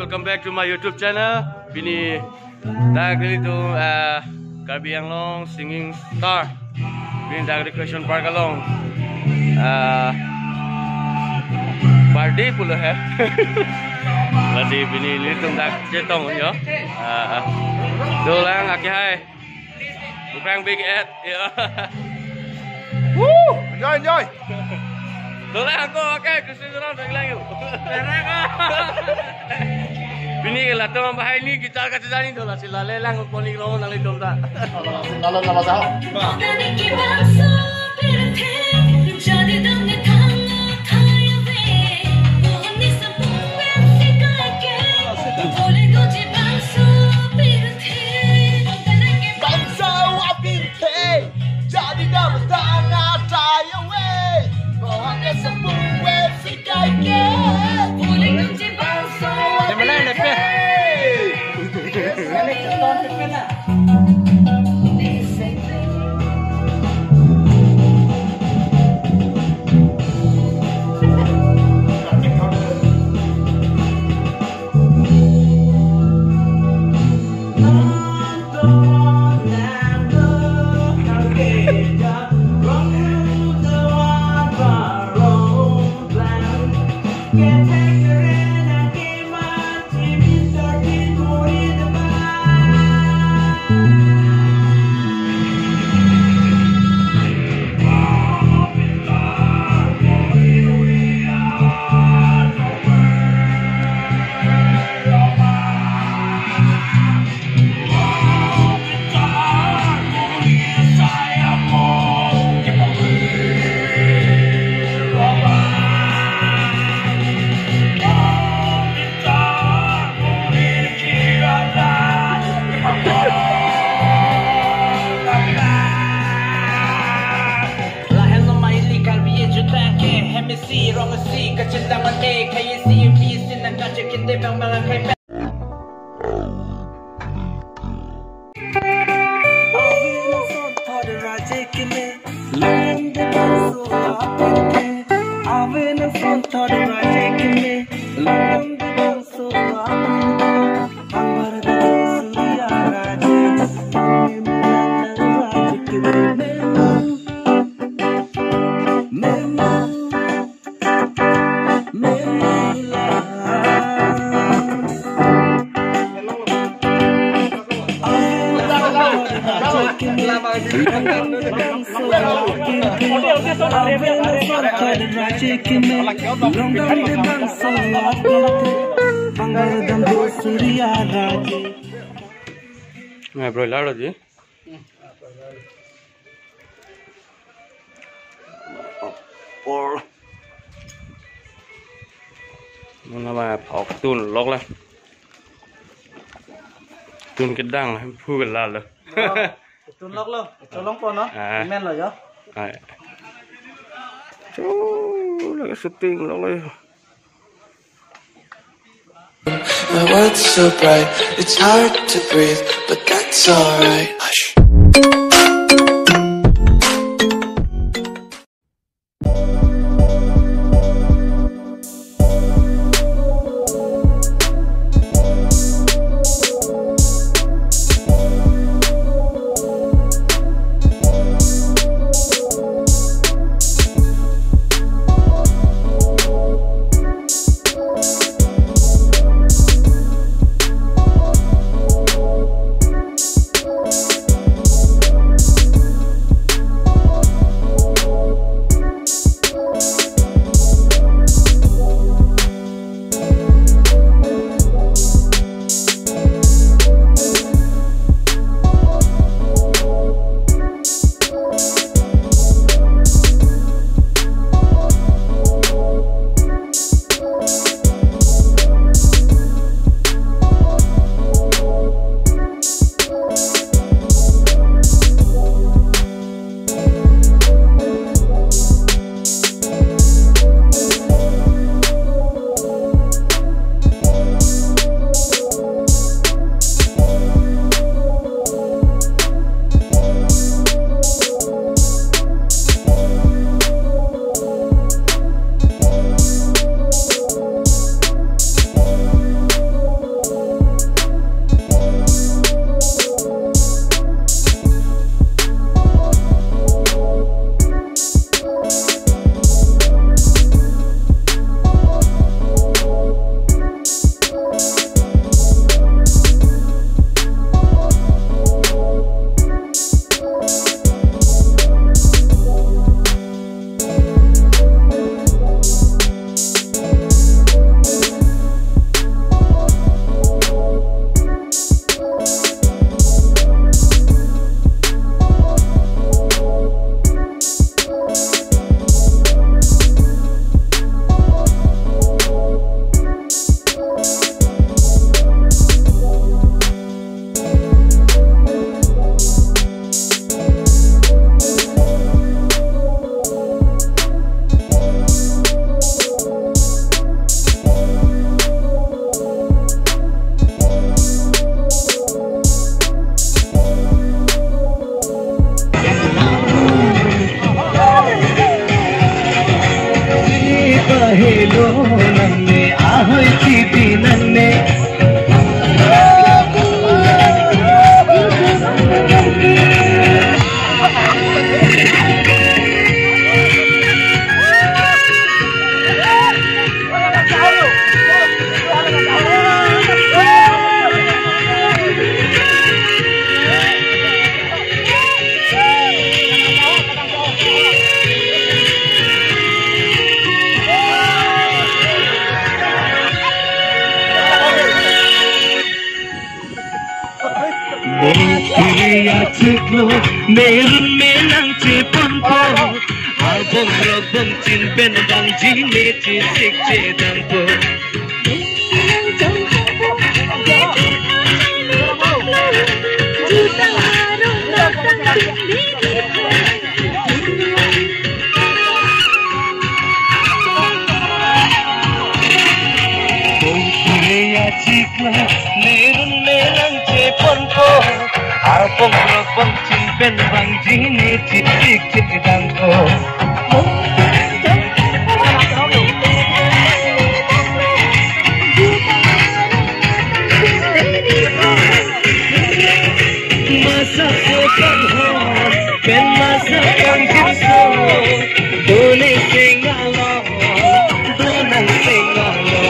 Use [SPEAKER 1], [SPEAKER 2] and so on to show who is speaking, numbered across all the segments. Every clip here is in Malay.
[SPEAKER 1] welcome back to my YouTube channel. Bini dagli to Karbi Anglong singing star. Bini dagli question park along. Birthday pula hai. Birthday bini litung dak jetong yo. Dolang aki hai. Mukrang big at.
[SPEAKER 2] Woo! Enjoy.
[SPEAKER 1] Dolang aku okay, Christin Teron kelang yuk. Bini ke latang bahai ni gitar kat jani dola sila lelang poni lo nang lidom tak.
[SPEAKER 2] Kalau nama saya.
[SPEAKER 1] Nah, bro, lado je. Por. Mana mah phọc tun lok lah. Tun kedang, phu belah lah.
[SPEAKER 3] Tun lok lo, colong pon no. Men lo yo.
[SPEAKER 1] Ai. Lagi syuting lok lah.
[SPEAKER 4] My world's so bright, it's hard to breathe, but that's alright. Hush.
[SPEAKER 5] पहेलो नन्ने ahoy chiti nanne Ciklo merun menang ceponpo abang robong cin ben bang jine cisik cedangpo Ciklo merun menang ceponpo abang robong cin ben bang jine cisik cedangpo masa kokan ho ben masa kan kirso dole singalo donan singalo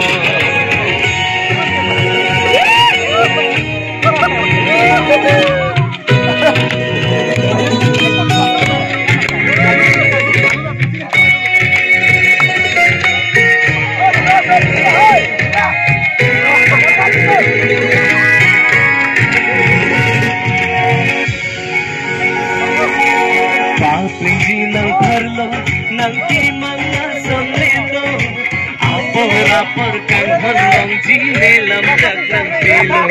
[SPEAKER 5] nanti mga sombrero apor apor kang hanong jine lam dagang pelo